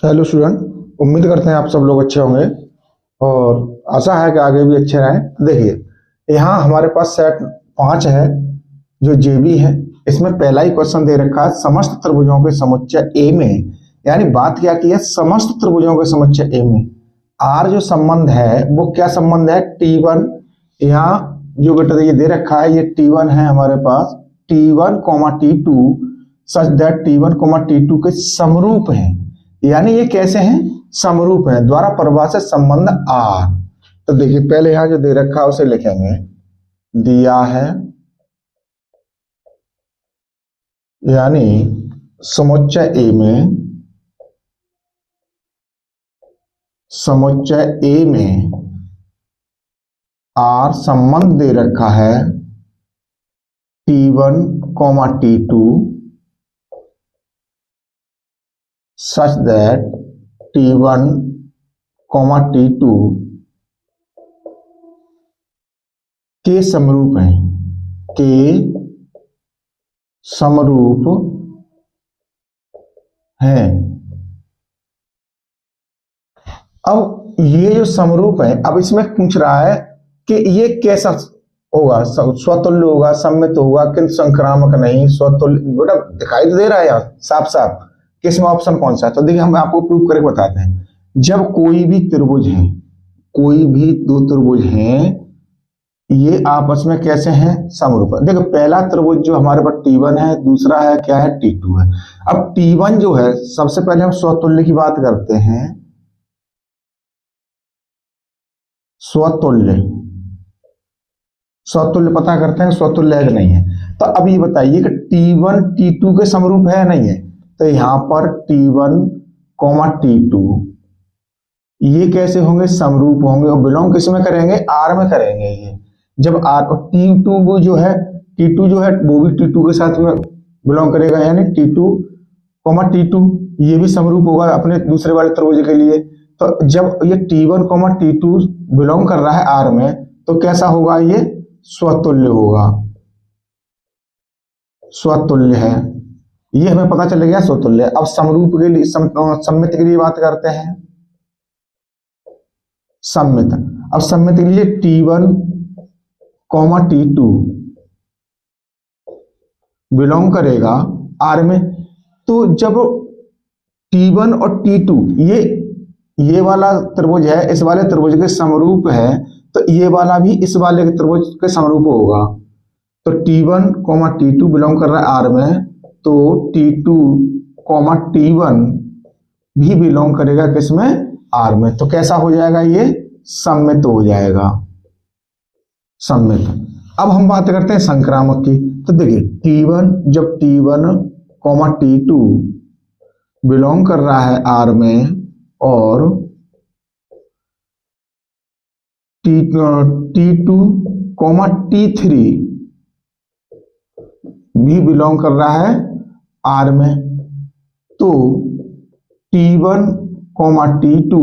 Hello student, उम्मीद करते हैं आप सब लोग अच्छे होंगे और आशा है कि आगे भी अच्छे रहें। देखिए, यहाँ हमारे पास सेट 5 है जो जेबी है। इसमें पहला ही क्वेश्चन दे रखा है, समस्त त्रिभुजों के समुच्चय ए में, यानी बात क्या की है, समस्त त्रिभुजों के समुच्चय ए में आर जो संबंध है वो क्या संबंध है, T1। यहाँ जो बेटा ये दे रखा है ये T1 है हमारे पास, T1, T2 such that T1, T2 के समरूप हैं। यानी ये कैसे हैं, समरूप हैं, द्वारा परिभाषित संबंध आर। तो देखिए पहले यहां जो दे रखा है उसे लिखेंगे, दिया है यानी समुच्चय ए में, समुच्चय ए में आर संबंध दे रखा है T1, T2 such that T1, T2 के समरूप हैं, के समरूप हैं। अब ये जो समरूप है, अब इसमें पूछ रहा है कि ये कैसा होगा, स्वतुल्य होगा, सममित होगा, किंतु संक्रामक नहीं, स्वतुल्य। बेटा दिखाई तो दे रहा है यार साफ साफ किसमें ऑप्शन कौन सा है। तो देखिए हम आपको प्रूव करके बताते हैं। जब कोई भी त्रिभुज है, कोई भी दो त्रिभुज हैं, ये आपस में कैसे हैं, समरूप है। देखो पहला त्रिभुज जो हमारे पास T1 है, दूसरा है क्या है, T2 है। अब T1 जो है, सबसे पहले हम स्वतुल्य की बात करते हैं, स्वतुल्य, स्वतुल्य पता करते हैं स्वतुल्य है कि नहीं है। तो अब ये बताइए कि T1 T2 के समरूप है या नहीं है। तो यहां पर T1, T2 ये कैसे होंगे, समरूप होंगे और बिलोंग किस में करेंगे, आर में करेंगे। ये जब आर और T2 जो है, T2 जो है वो भी T2 के साथ में बिलोंग करेगा, यानी T2, T2 ये भी समरूप होगा अपने दूसरे वाले त्रिभुज के लिए। तो जब ये T1, T2 बिलोंग कर रहा है आर में, तो कैसा होगा, ये स्वतुल्य होगा, स्वतुल्य है, ये हमें पता चल गया स्वतुल्य। अब समरूप के लिए, सम्मित के लिए बात करते हैं, सम्मित। अब सम्मित के लिए T1, T2 बिलोंग करेगा आर में। तो जब T1 और T2 ये वाला त्रिभुज है, इस वाले त्रिभुज के समरूप है, तो ये वाला भी इस वाले त्रिभुज के समरूप होगा। तो T1, T2 बिलोंग कर रहा है आर में, तो T2, T1 भी बिलोंग करेगा किसमें, आर में। तो कैसा हो जाएगा, ये सममित हो जाएगा, सममित। अब हम बात करते हैं संक्रामक की। तो देखिए T1, जब T1, T2 बिलोंग कर रहा है आर में और T2, T3 भी बिलोंग कर रहा है आर में, तो T1, T2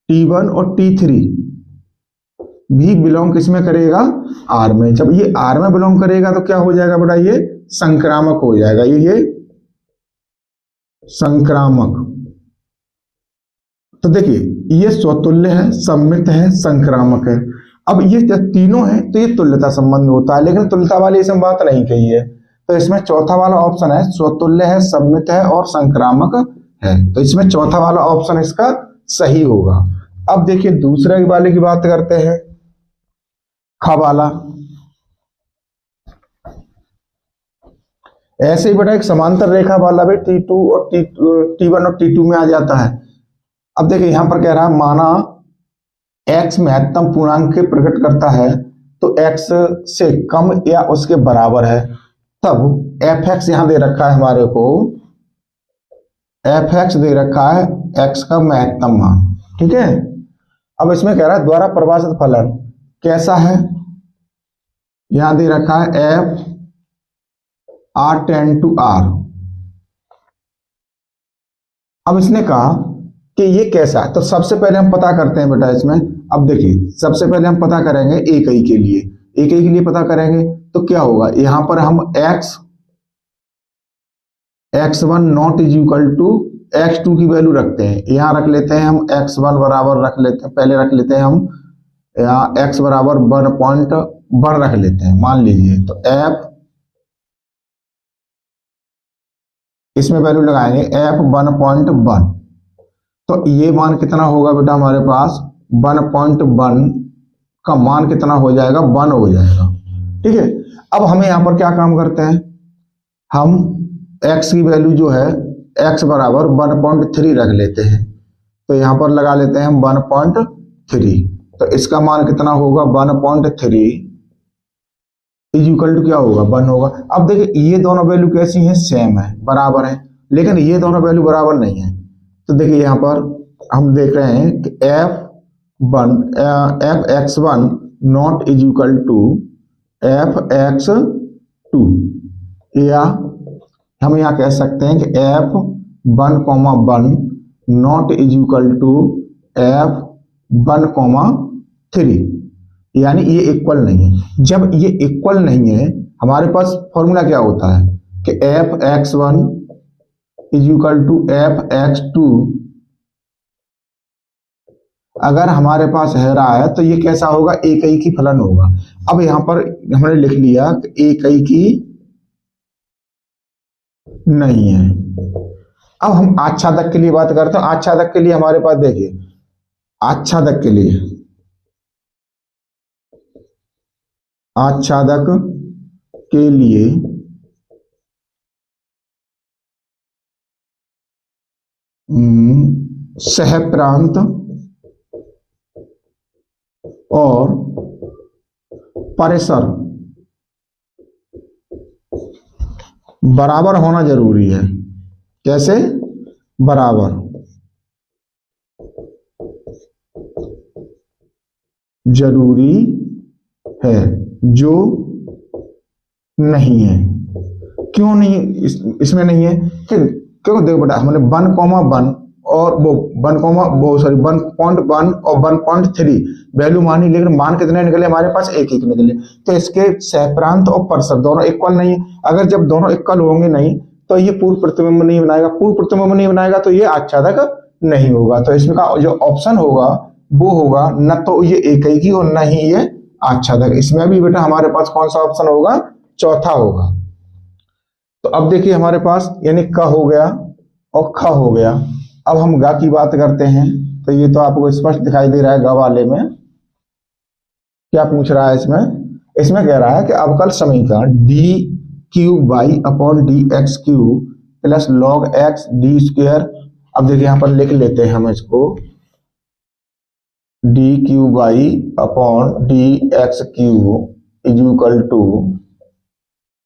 T1 और T3 भी बिलोंग किसमें करेगा, आर में। जब ये आर में बिलोंग करेगा तो क्या हो जाएगा बेटा, ये संक्रामक हो जाएगा, ये संक्रामक। तो देखिए ये स्वतुल्य है, सम्मित है, संक्रामक है। अब ये तीनों हैं तो ये तुल्यता संबंध होता है, लेकिन तुल्यता वाली इसमें बात नहीं कही है। तो इसमें चौथा वाला ऑप्शन है, स्वतुल्य है, सम्मित है और संक्रामक है। तो इसमें चौथा वाला ऑप्शन इसका सही होगा। अब देखिए दूसरे वाले की बात करते हैं, ख वाला। ऐसे ही बेटा एक समांतर रेखा वाला भी T1 और T2 में आ जाता है। अब देखिए यहां पर कह रहा है, माना x महत्तम पूर्णांक के प्रकट करता है, तो x से कम या उसके बराबर है, तब fx यहां दे रखा है हमारे को, fx दे रखा है x का महत्तम मान, ठीक है। अब इसमें कह रहा है द्वारा परिभाषित फलन कैसा है, यहां दे रखा है f r tend to r। अब इसने कहा कि ये कैसा है, तो सबसे पहले हम पता करते हैं बेटा इसमें। अब देखिए सबसे पहले हम पता करेंगे एक ही के लिए, एक ही के लिए पता करेंगे तो क्या होगा, यहां पर हम x x1 not is equal to x2 की वैल्यू रखते हैं, यहाँ रख लेते हैं हम x1 बराबर रख लेते हैं, पहले रख लेते हैं हम यहाँ x बराबर 1.1 रख लेते हैं मान लीजिए। तो f इसमें वैल्यू लगाएंगे f 1.1, तो ये मान कितना होगा बेटा हमारे पास 1.1 का मान कितना हो जाएगा 1 हो जाएगा। ठीक है, अब हमें यहाँ पर क्या काम करते हैं, हम x की वैल्यू जो है x बराबर 1.3 रख लेते हैं, तो यहाँ पर लगा लेते हैं हम 1.3, तो इसका मान कितना होगा 1.3 इज इक्वल टू क्या होगा 1 होगा। अब देखिए ये दोनों वैल्यू कैसी हैं, सेम है, बराबर है, लेकिन ये दोनों वैल्यू बराबर नहीं है। तो देखिए यहाँ पर हम देख रहे हैं कि F X one not is equal to F X two, या हम यहाँ कह सकते हैं कि F 1,1 not is equal to F 1,3, यानी ये इक्वल नहीं है। जब ये इक्वल नहीं है हमारे पास फॉर्मूला क्या होता है कि F X one is equal to F X two, अगर हमारे पास है रहा है तो ये कैसा होगा, एक ही की फलन होगा। अब यहां पर हमने लिख लिया कि एक ही की नहीं है। अब हम आच्छादक के लिए बात करते हैं। आच्छादक के लिए हमारे पास देखिए, आच्छादक के लिए, आच्छादक के लिए सहप्रांत और परिसर बराबर होना जरूरी है। कैसे बराबर, जरूरी है, जो नहीं है। क्यों नहीं इसमें नहीं है, क्यों देखो बेटा हमने 1,1 और वो 1,1 और 1.3 वैल्यू मानी, लेकिन मान कितने निकले हमारे पास, एक एक निकले। तो इसके सहप्रांत और परिसर दोनों इक्वल नहीं है। अगर जब दोनों इक्वल होंगे नहीं तो ये पूर्व प्रतिबिंब नहीं बनाएगा, पूर्व प्रतिबिंब नहीं बनाएगा तो ये आच्छादक नहीं होगा। तो इसमें का जो ऑप्शन होगा वो होगा न तो ये एक ही और न ही ये आच्छादक। इसमें भी बेटा हमारे पास कौन सा ऑप्शन होगा, चौथा होगा। तो अब देखिए हमारे पास यानी क हो गया और ख हो गया। अब हम ग की बात करते हैं, तो ये तो आपको स्पष्ट दिखाई दे रहा है। ग वाले में क्या पूछ रहा है, इसमें कह रहा है कि अवकल समीकरण D cube Y upon D X cube plus log X D square. अब देखिए यहां पर लिख लेते हैं हम इसको, D cube Y upon D X cube is equal to,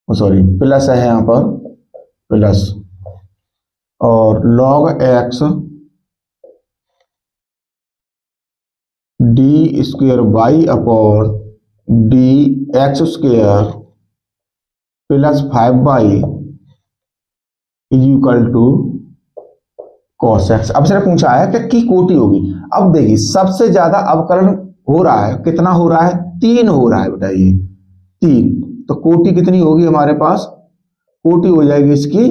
sorry plus है यहाँ पर, प्लस और log X D square Y upon D X square plus 5y is equal to cos X. अब सिर्फ पूछा है कि की कोटि होगी। अब देखिए सबसे ज्यादा अवकलन हो रहा है, कितना हो रहा है, 3 हो रहा है बेटा, ये 3, तो कोटि कितनी होगी हमारे पास, कोटि हो जाएगी इसकी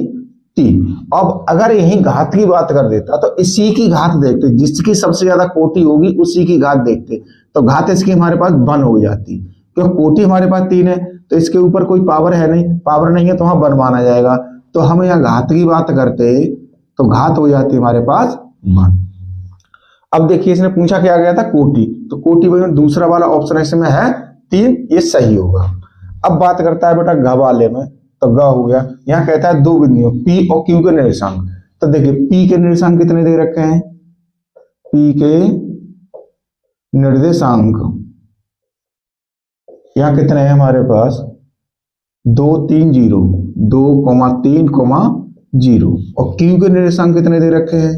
3। अब अगर यही घात की बात कर देता तो इसी की घात देखते, जिसकी सबसे ज्यादा कोटि होगी उसी की घात देखते, तो घात इसकी हमारे पास 1 हो जाती, क्योंकि कोटि हमारे पास 3 है तो इसके ऊपर कोई पावर है नहीं, पावर नहीं है तो वहां 1 माना जाएगा। तो हम यहाँ घात की बात करते तो घात हो जाती हमारे पास 1। अब देखिए इसने पूछा क्या गया था, कोटि, तो कोटि में दूसरा वाला ऑप्शन इसमें है 3, ये सही होगा। अब बात करता है बेटा घ वाले में, तो ग हो गया। यहाँ कहता है 2 बिंदुओं P और Q के निर्देशांक। तो देखिए P के निर्देशांक कितने दे रखे हैं, P के निर्देशांक यहाँ कितने हैं हमारे पास, 2, 3, 0, 2, 3, 0। और Q के निर्देशांक कितने दे रखे हैं,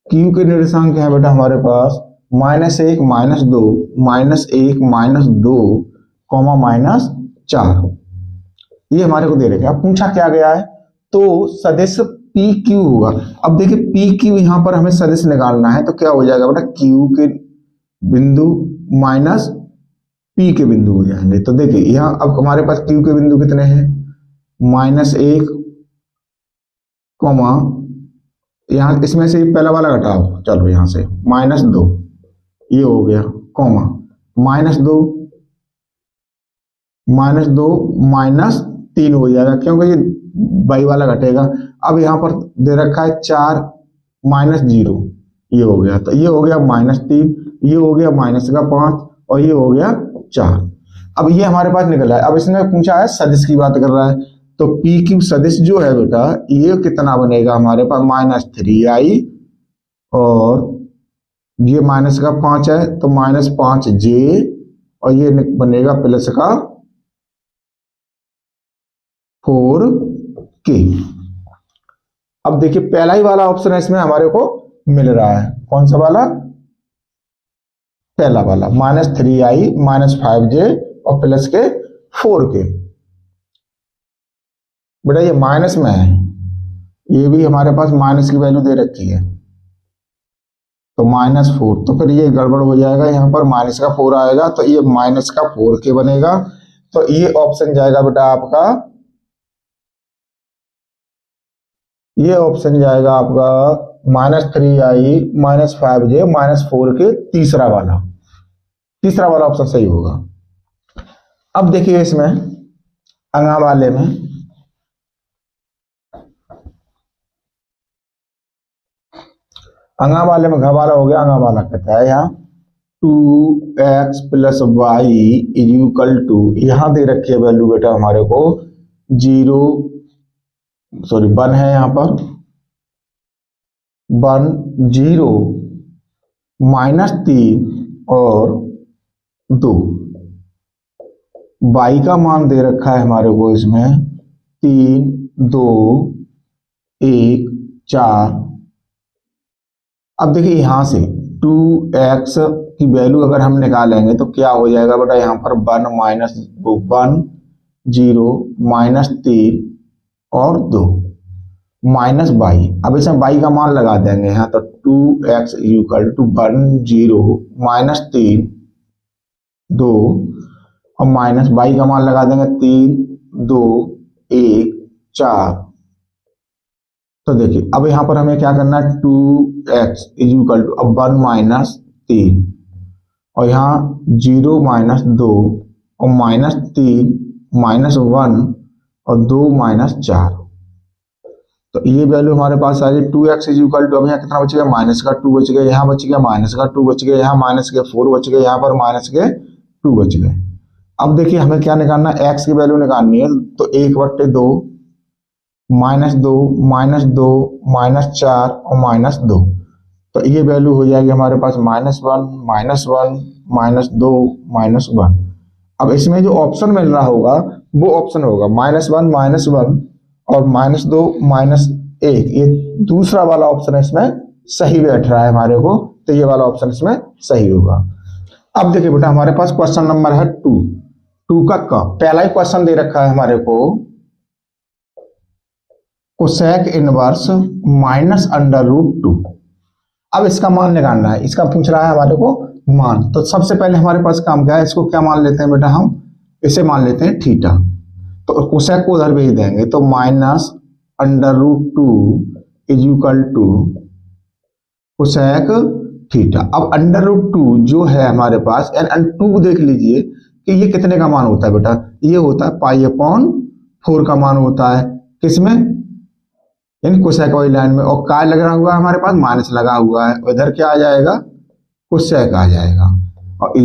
Q के निर्देशांक है बेटा हमारे पास -1, -2, -1, -2, -4, ये हमारे को दे रखे। अब पूछा क्या गया है, तो सदिश पी क्यू होगा। अब देखिए पी क्यू यहाँ पर हमें सदिश निकालना है, तो क्या हो जाएगा बेटा, क्यू के बिंदु माइनस पी के बिंदु हो जाएंगे। तो देखिए यहाँ अब हमारे पास क्यू के बिंदु कितने हैं, -1, कॉमा, यहाँ इसमें से पहला वाला घटाओ, चलो यहाँ से -2, ये हो गया, कॉमा -2 -3 हो जाएगा, क्योंकि ये बाई वाला घटेगा। अब यहाँ पर दे रखा है 4 -0, ये हो गया, तो ये हो गया -3, ये हो गया -5 और ये हो गया 4। अब ये हमारे पास निकला है। अब इसने पूछा है सदिश की बात कर रहा है, तो पी क्यू सदिश जो है बेटा ये कितना बनेगा हमारे पास -3i, और ये -5 है तो -5j, और ये बनेगा प्लस का 4k। अब देखिए पहला ही वाला ऑप्शन है इसमें हमारे को मिल रहा है, कौन सा वाला, पहला वाला, -3i -5j और प्लस के 4k। बेटा ये माइनस में है, ये भी हमारे पास माइनस की वैल्यू दे रखी है, तो -4, तो फिर ये गड़बड़ हो जाएगा, यहाँ पर माइनस का 4 आएगा, तो ये माइनस का 4k बनेगा। तो ये ऑप्शन जाएगा बेटा आपका, ये ऑप्शन जाएगा आपका -3i -5j -4k, तीसरा वाला ऑप्शन सही होगा। अब देखिए इसमें अंगा वाले में घबाला हो गया, अंगा वाला कहता है यहाँ 2x + y = यहाँ दे रखी है वैल्यू बेटा हमारे को 1 है, यहाँ पर 1 0 -3 और 2। y का मान दे रखा है हमारे को इसमें 3 2 1 4। अब देखिए यहां से 2x की वैल्यू अगर हम निकालेंगे तो क्या हो जाएगा बेटा, यहाँ पर 1 0 -3 और 2 -y। अब इसमें y का मान लगा देंगे यहाँ, तो 2x = 1 0 -3 2 और y का मान लगा देंगे 3 2 1 4। तो देखिए अब यहाँ पर हमें क्या करना है, 2x = 1 -3 और यहाँ 0 -2 और -3 -1 और 2 -4। तो ये वैल्यू हमारे पास आ गई 2x = अब यहाँ कितना बच गया, -2 बच गया, यहाँ बच गया -2 बच गया, यहाँ -4 बच गया, यहाँ पर -2 बच गए। अब देखिए हमें क्या निकालना है, x की वैल्यू निकालनी है, तो 1/2 -2 -2 -4 और -2, तो ये वैल्यू हो जाएगी हमारे पास -1 -1 -2 -1। अब इसमें जो ऑप्शन मिल रहा होगा वो ऑप्शन होगा -1 -1 और -2 -1, ये दूसरा वाला ऑप्शन है इसमें सही बैठ रहा है हमारे को, तो ये वाला ऑप्शन इसमें सही होगा। अब देखिए बेटा हमारे पास क्वेश्चन नंबर है 2 का पहला ही क्वेश्चन दे रखा है हमारे को, कोसेक इनवर्स -√2। अब इसका मान निकालना है, इसका पूछ रहा है हमारे को मान। तो सबसे पहले हमारे पास काम क्या है, इसको क्या मान लेते हैं बेटा, हम इसे मान लेते हैं थीटा। तो कोसेक को उधर भेज देंगे, तो -√2 = कोसेक थीटा। अब √2 जो है हमारे पास, एंड 2 देख लीजिए कि ये कितने का मान होता है बेटा, ये होता है π/4 का मान होता है, किसमें, यानी कोसेक वाली लाइन में। और काय लगा हुआ है हमारे पास, माइनस लगा हुआ है, इधर क्या आ जाएगा, कोसेक आ जाएगा, और =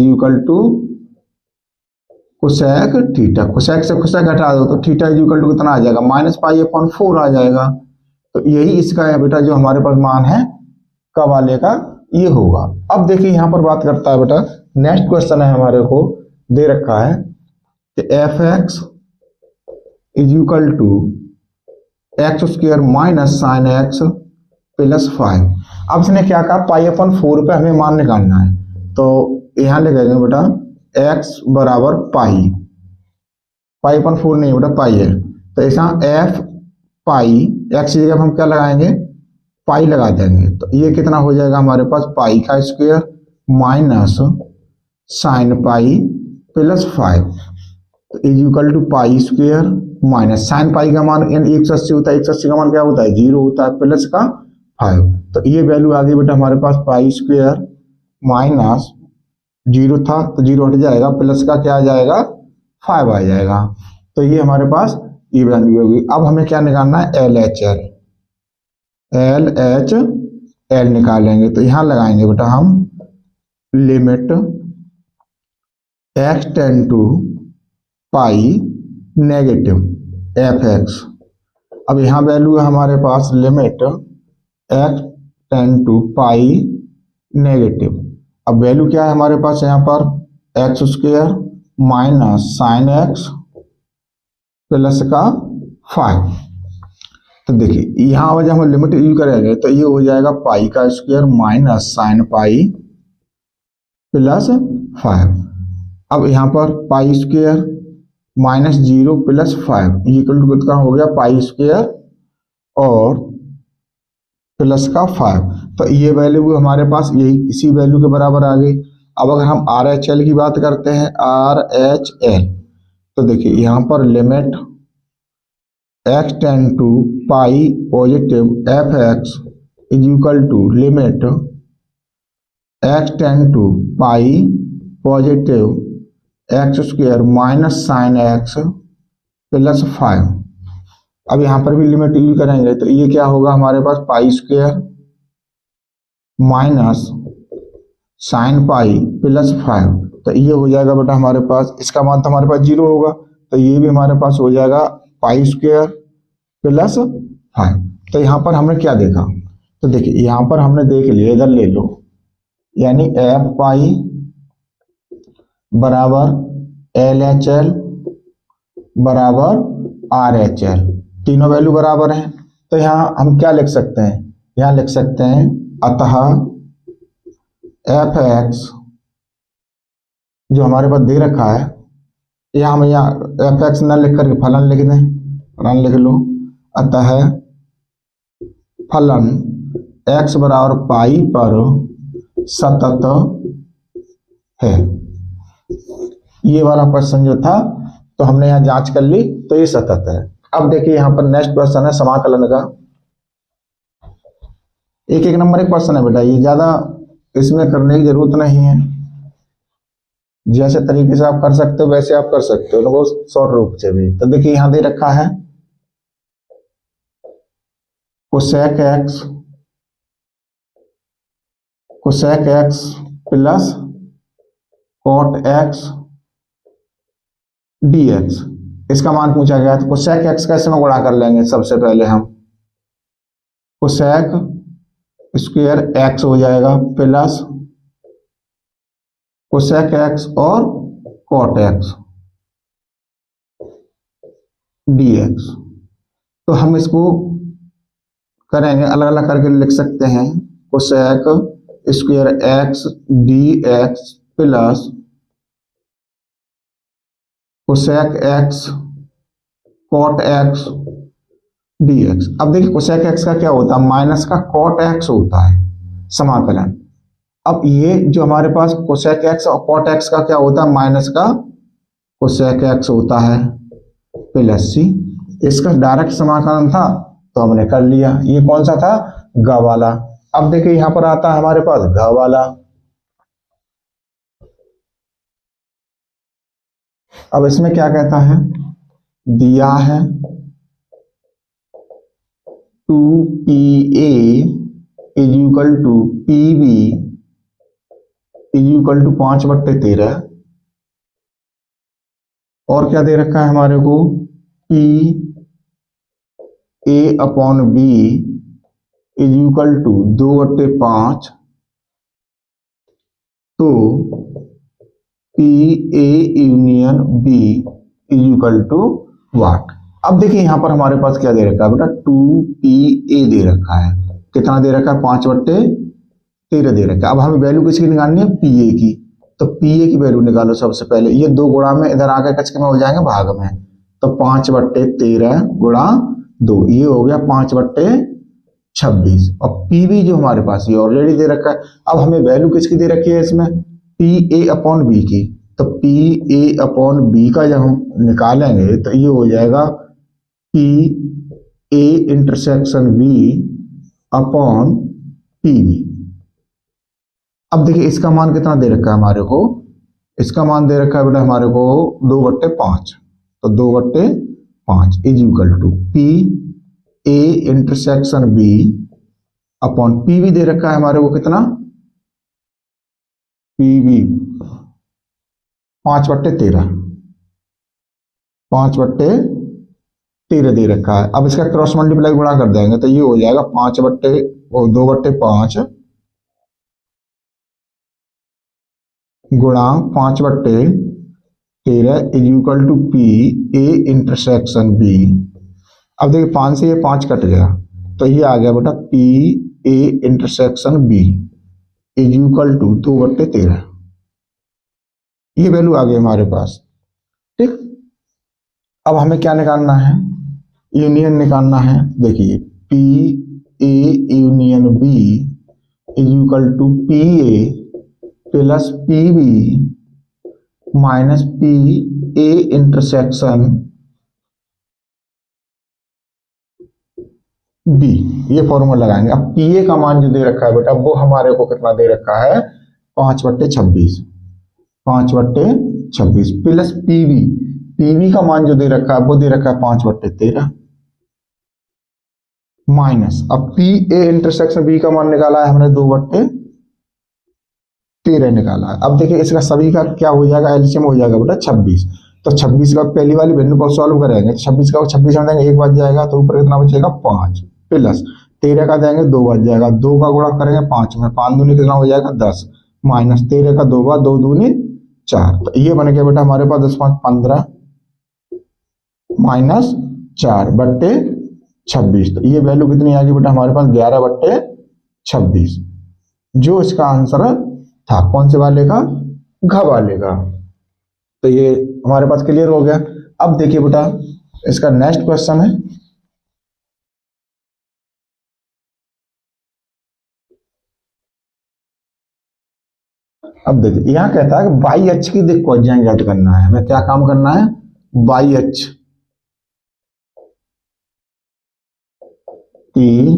कोसेक थीटा। कोसेक से कोसेक हटा दो तो थीटा = कितना आ जाएगा, -π/4 आ जाएगा। तो यही इसका है बेटा जो हमारे पास मान है का वाले का, ये होगा। अब देखिए यहाँ पर बात करता है बेटा, नेक्स्ट क्वेश्चन है हमारे को दे रखा है कि fx = x² - sin x + 5। अब इसने क्या कहा, π/4 पे हमें मान निकालना है, तो यहाँ लिखेंगे बेटा x बराबर पाई, π/4 नहीं बेटा पाई है, तो ऐसा f पाई, x की जगह हम क्या लगाएंगे, पाई लगा देंगे, तो ये कितना हो जाएगा हमारे पास, π² - sin π + 5। तो is equal to pi square minus sine pi का मान 180 होता है, 180 का मान क्या होता है 0 होता है, प्लस का 5। तो ये वैल्यू आ गई बेटा हमारे पास पाई स्क्वायर माइनस 0 था तो 0 हट जाएगा, प्लस का क्या आ जाएगा 5 आ जाएगा। तो ये हमारे पास ये वैल्यू होगी। अब हमें क्या निकालना है एल एच एल निकालेंगे। तो यहां लगाएंगे बेटा हम limit x tend to pi negative F X. अब यहाँ वैल्यू है हमारे पास limit x tend to pi negative. अब वैल्यू क्या है हमारे पास यहाँ पर X square minus sine X plus का 5। तो देखिए यहाँ जब हम लिमिट यूज करेंगे तो ये हो जाएगा पाई का square minus sine pi plus 5। अब यहाँ पर pi square minus 0 plus 5 equal to कितना हो गया पाई स्क्वायर और प्लस का 5। तो ये वैल्यू हमारे पास यही इसी वैल्यू के बराबर आ गई। अब अगर हम आर एच एल की बात करते हैं आर एच एल, तो देखिए यहाँ पर limit x tend to pi positive F X is equal to limit x tend to pi positive X square minus sine X plus 5। अब यहाँ पर भी लिमिट यूज करेंगे तो ये क्या होगा हमारे पास pi square minus sine pi plus 5। तो ये हो जाएगा बेटा हमारे पास, इसका मान तो हमारे पास 0 होगा, तो ये भी हमारे पास हो जाएगा पाई स्क्वायर प्लस 5। तो यहाँ पर हमने क्या देखा, तो देखिए यहाँ पर हमने देख लिया, इधर ले लो, यानी एफ पाई बराबर एल एच एल बराबर आर एच एल, तीनों वैल्यू बराबर हैं। तो यहाँ हम क्या लिख सकते हैं, यहाँ लिख सकते हैं अतः एफ एक्स जो हमारे पास दे रखा है, यहाँ हम यहाँ एफ एक्स न लिख करके फलन लिख दें, फलन लिख लो। अतः फलन x बराबर पाई पर सतत है। ये वाला क्वेश्चन जो था तो हमने यहाँ जांच कर ली, तो ये सतत है। अब देखिए यहाँ पर नेक्स्ट क्वेश्चन है समाकलन का। एक एक नंबर एक क्वेश्चन है बेटा, ये ज्यादा इसमें करने की जरूरत नहीं है, जैसे तरीके से आप कर सकते हो वैसे आप कर सकते हो, बहुत शॉर्ट रूप से भी। तो देखिए यहाँ दे रखा है cosec X plus cot X dx, इसका मान पूछा गया। तो कोसेक एक्स कैसे में गुणा कर लेंगे, सबसे पहले हम कोसेक स्क्वायर एक्स हो जाएगा प्लस कोसेक एक्स और कॉट एक्स dx। तो हम इसको करेंगे अलग अलग करके लिख सकते हैं, cosec square X dx plus cosec X cot X dx। अब देखिए कोसेक एक्स का क्या होता है, माइनस का कॉट एक्स होता है समाकलन। अब ये जो हमारे पास कोसेक एक्स और कॉट एक्स का क्या होता है, माइनस का कोसेक एक्स होता है प्लस सी। इसका डायरेक्ट समाकलन था तो हमने कर लिया। ये कौन सा था, ग वाला। अब देखिए यहां पर आता है हमारे पास घ वाला। अब इसमें क्या कहता है, दिया है 2PA is equal to PB is equal to 5/13, और क्या दे रखा है हमारे को, PA upon B is equal to 2/5। तो PA union B is equal to what. अब देखिए यहां पर हमारे पास क्या दे रखा है बेटा, 2PA दे रखा है, कितना दे रखा है 5/13 दे रखा है। अब हमें वैल्यू किसकी निकालनी है, PA की। तो PA की वैल्यू निकालो सबसे पहले। ये 2 गुणा में इधर आकर कचके में हो जाएंगे भाग में, तो 5/13 गुणा 2, ये हो गया 5/26। और PB जो हमारे पास ये ऑलरेडी दे रखा है। अब हमें वैल्यू किसकी दे रखी है इसमें, PA अपॉन B की। तो तो पी ए अपॉन बी का जब हम निकालेंगे तो ये हो जाएगा P A intersection B upon P B. अब देखिए इसका मान कितना दे रखा है हमारे को, इसका मान दे रखा है बेटा हमारे को 2/5, तो 2/5 is equal to P A intersection B upon P B दे रखा है हमारे को कितना, पी बी 5/13, 5/13 दे रखा है। अब इसका क्रॉस मल्टीप्लाई गुणा कर देंगे तो ये हो जाएगा 2/5 गुणा 5/13 is equal to P A intersection B. अब देखिए 5 से ये 5 कट गया तो ये आ गया बेटा P A intersection B is equal to 2/13। ये वैल्यू आ गई हमारे पास। ठीक, अब हमें क्या निकालना है, यूनियन निकालना है। देखिए P A union B is equal to P A plus P B minus P A intersection B. ये फॉर्मूला लगाएंगे। अब पी ए का मान जो दे रखा है बेटा वो हमारे को कितना दे रखा है 5/26, 5/26 प्लस पीबी, पीबी का मान जो दे रखा है वो दे रखा है 5/13 माइनस, अब पी ए इंटरसेक्शन बी का मान निकाला है हमने 2/13 निकाला है। अब देखिए इसका सभी का क्या हो जाएगा, एलसीएम हो जाएगा बेटा 26। तो 26 का पहली वाली वैल्यू को सॉल्व करेंगे तो 26 का 26 में देंगे 1 बच जाएगा तो ऊपर कितना बचेगा 5 प्लस 13 का देंगे 2 बच जाएगा, 2 का गुणा करेंगे 5 में, 5 दूनी कितना हो जाएगा 10 माइनस 13 का 2 बार 2 दूनी 4। तो ये बन गया बेटा हमारे पास 10 5 15 माइनस 4/26। तो ये वैल्यू कितनी आ गई बेटा हमारे पास 11/26, जो इसका आंसर था कौन से वाले का, घ वाले का। तो ये हमारे पास क्लियर हो गया। अब देखिए बेटा इसका नेक्स्ट क्वेश्चन है, अब देखिए यहां कहता है कि बाई अक्ष की दिक् कोज्याएं ज्ञात करना है। हमें क्या काम करना है, बाई अक्ष की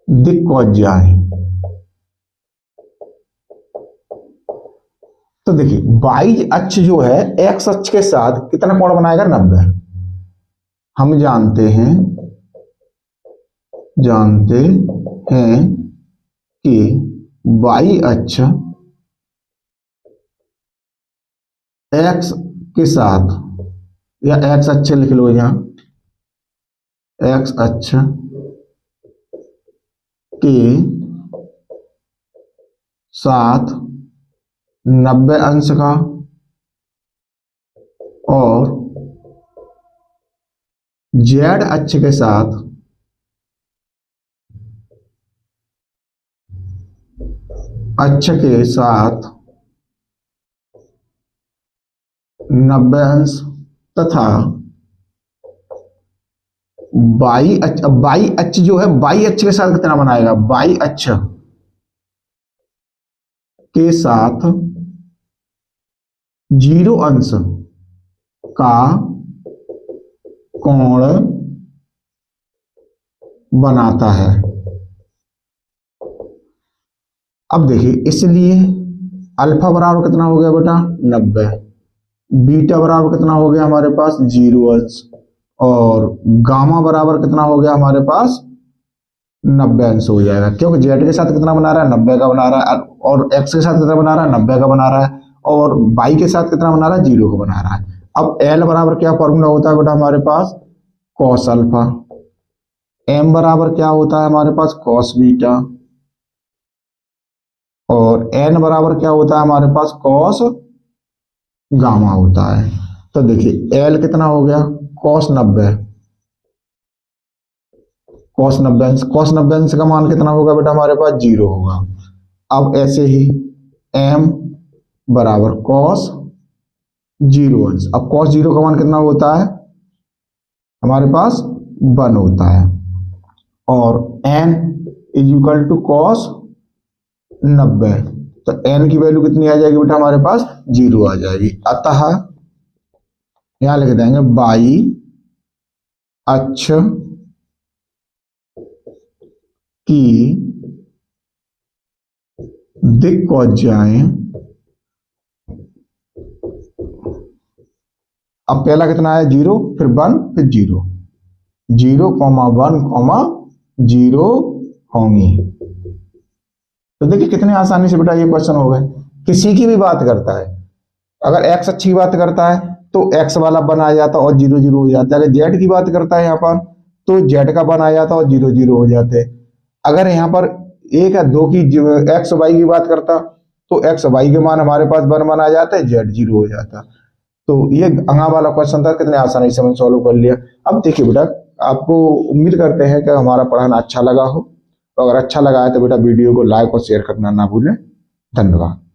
दिक् कोज्याएं। तो देखिए बाई अक्ष जो है एक्स अक्ष के साथ कितना कोण बनाएगा 90। हम जानते हैं कि बाई अक्ष एक्स के साथ, या एक्स अक्ष लिख लो यहां, एक्स अक्ष के साथ 90 अंश का और जेड अक्ष के साथ अक्ष के साथ 90 अंश तथा बाई अक्ष, बाई अक्ष जो है बाई अक्ष के साथ कितना बनाएगा, बाई अक्ष के साथ 0 अंश का कोण बनाता है। अब देखिए इसलिए अल्फा बराबर कितना हो गया बेटा 90, बीटा बराबर कितना हो गया हमारे पास 0 अंश, और गामा बराबर कितना हो गया हमारे पास 90 अंश हो जाएगा, क्योंकि जेड के साथ कितना बना रहा है 90 का बना रहा है, और एक्स के साथ कितना बना रहा है 90 का बना रहा है, और बाई के साथ कितना बना रहा है 0 को बना रहा है। अब एल बराबर क्या फॉर्मूला होता है बेटा हमारे पास कॉस अल्फा, एम बराबर क्या होता है हमारे पास कॉस बीटा, और एन बराबर क्या होता है हमारे पास कॉस गामा होता है। तो देखिए एल कितना हो गया कॉस 90, कॉस 90 अंश का मान कितना होगा बेटा हमारे पास 0 होगा। अब ऐसे ही एम बराबर कॉस 0 अंश, अब कॉस 0 का मान कितना होता है हमारे पास 1 होता है, और N is equal to cos 90, तो n की वैल्यू कितनी आ जाएगी बेटा हमारे पास 0 आ जाएगी। अतः यहां लिख देंगे y अक्ष की दिक्कजाएं, अब पहला कितना है 0, फिर 1, फिर 0, 0,1,0 होंगी। तो देखिए कितने आसानी से बेटा ये क्वेश्चन हो गए। किसी की भी बात करता है, अगर x अच्छी की बात करता है तो x वाला 1 आ जाता और 0 0 हो जाता है। अगर z की बात करता है यहाँ पर तो z का 1 आ जाता और 0 0 हो जाते। अगर यहाँ पर 1 या 2 की x y की बात करता तो x y के मान हमारे पास 1 1 आ जाता है, z 0 हो जाता। तो ये अंगा वाला क्वेश्चन था, कितने आसानी से मैंने सॉल्व कर लिया। अब देखिए बेटा, आपको उम्मीद करते हैं कि हमारा पढ़ाना अच्छा लगा हो। तो अगर अच्छा लगा है तो बेटा वीडियो को लाइक और शेयर करना ना भूलें। धन्यवाद।